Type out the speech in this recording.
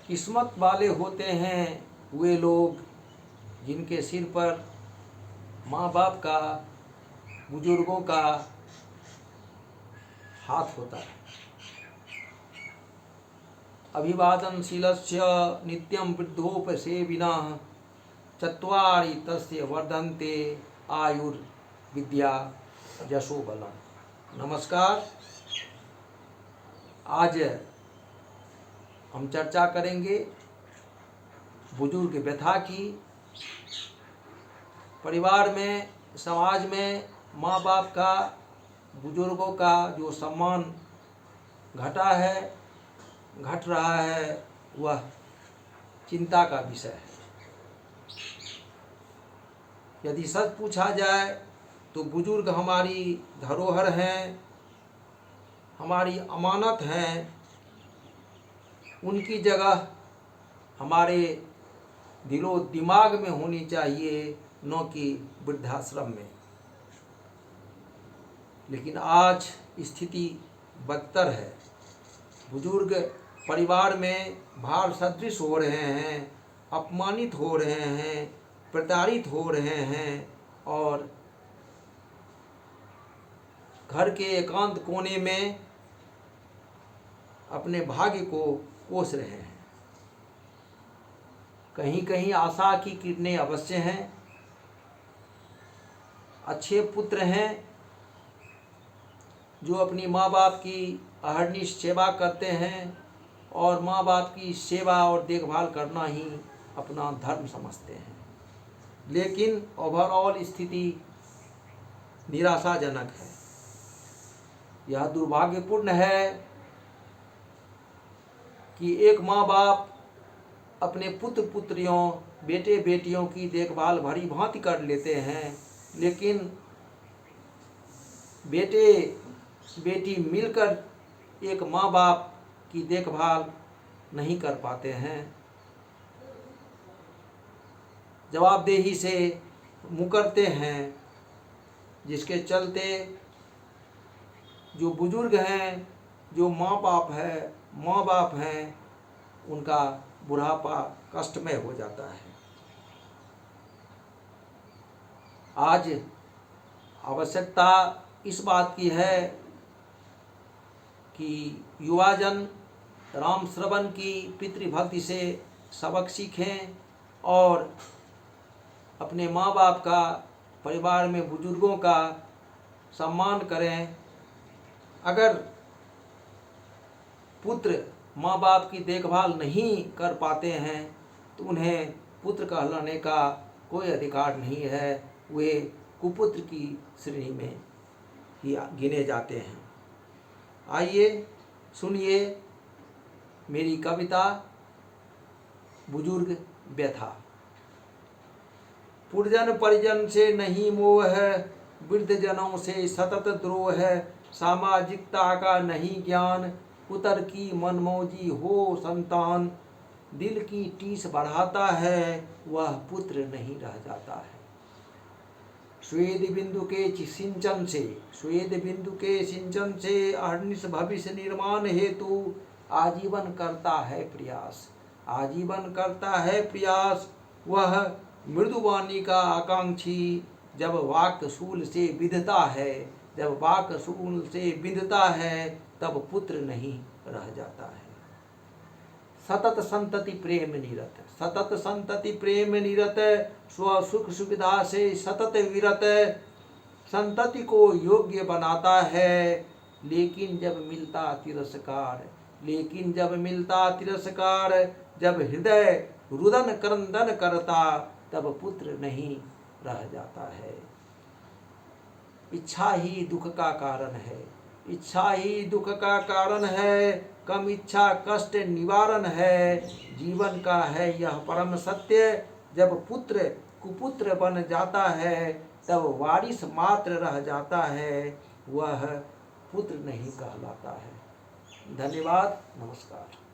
किस्मत वाले होते हैं वे लोग जिनके सिर पर माँ बाप का, बुजुर्गों का हाथ होता है। अभिवादनशीलस्य नित्यं वृद्धोपसेविनः चत्वारि तस्य वर्धन्ते आयुर्विद्या यशो बलम्। नमस्कार, आज हम चर्चा करेंगे बुजुर्ग व्यथा की। परिवार में, समाज में माँ बाप का, बुजुर्गों का जो सम्मान घटा है, घट रहा है, वह चिंता का विषय है। यदि सच पूछा जाए तो बुजुर्ग हमारी धरोहर हैं, हमारी अमानत हैं। उनकी जगह हमारे दिलो दिमाग में होनी चाहिए, न कि वृद्धाश्रम में। लेकिन आज स्थिति बदतर है। बुजुर्ग परिवार में भार सदृश हो रहे हैं, अपमानित हो रहे हैं, प्रताड़ित हो रहे हैं और घर के एकांत कोने में अपने भाग्य को कोस रहे हैं। कहीं कहीं आशा की किरणें अवश्य हैं। अच्छे पुत्र हैं जो अपनी माँ बाप की अहर्निश सेवा करते हैं और माँ बाप की सेवा और देखभाल करना ही अपना धर्म समझते हैं। लेकिन ओवरऑल स्थिति निराशाजनक है। यह दुर्भाग्यपूर्ण है कि एक माँ बाप अपने पुत्र पुत्रियों, बेटे बेटियों की देखभाल भली भांति कर लेते हैं, लेकिन बेटे बेटी मिलकर एक माँ बाप की देखभाल नहीं कर पाते हैं। जवाबदेही से मुकरते हैं, जिसके चलते जो बुजुर्ग हैं, जो माँ बाप हैं, उनका बुढ़ापा कष्टमय हो जाता है। आज आवश्यकता इस बात की है कि युवाजन राम श्रवण की पितृभक्ति से सबक सीखें और अपने माँ बाप का, परिवार में बुजुर्गों का सम्मान करें। अगर पुत्र माँ बाप की देखभाल नहीं कर पाते हैं तो उन्हें पुत्र कहलाने का कोई अधिकार नहीं है। वे कुपुत्र की श्रेणी में ही गिने जाते हैं। आइए सुनिए मेरी कविता बुजुर्ग व्यथा। पुरजन परिजन से नहीं मोह है, वृद्ध जनों से सतत द्रोह है। सामाजिकता का नहीं ज्ञान, पुत्र की मनमौजी हो संतान। दिल की टीस बढ़ाता है, वह पुत्र नहीं रह जाता है। स्वेद बिंदु के सिंचन से अहर्निश भविष्य निर्माण हेतु आजीवन करता है प्रयास। वह मृदुवाणी का आकांक्षी, जब वाक्शूल से विंधता है, तब पुत्र नहीं रह जाता है। सतत संतति प्रेम निरत, स्व सुख सुविधा से सतत विरत। संतति को योग्य बनाता है, लेकिन जब मिलता तिरस्कार, जब हृदय रुदन क्रंदन करता, तब पुत्र नहीं रह जाता है। इच्छा ही दुख का कारण है, कम इच्छा कष्ट निवारण है। जीवन का है यह परम सत्य, जब पुत्र कुपुत्र बन जाता है, तब वारिस मात्र रह जाता है, वह पुत्र नहीं कहलाता है। धन्यवाद, नमस्कार।